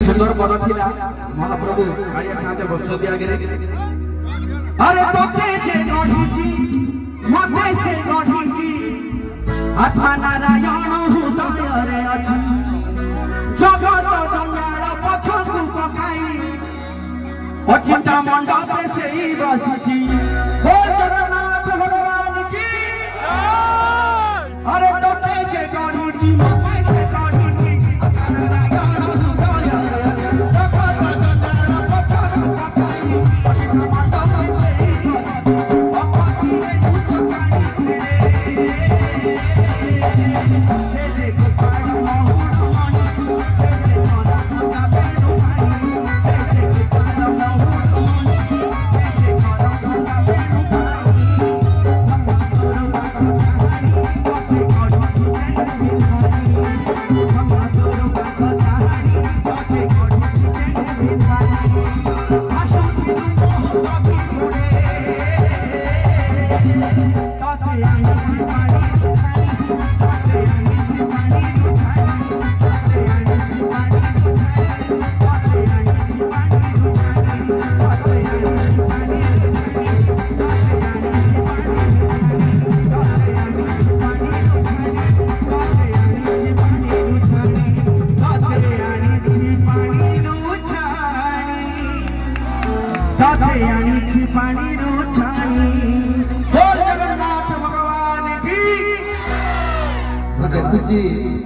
सुंदर पद थिला महाप्रभु काया साथे बसती आगे अरे तोते जे गढीची मते से गढीची आत्मा नारायण हृदय रे अछि जगत जंजाल पछकु पकाई अचिंता मंडप से ही बसती हो जगन्नाथ भगवान की अरे तोते जे गढीची मते से गढीची पानी रो छानी हो जगन्नाथ भगवान की देखुची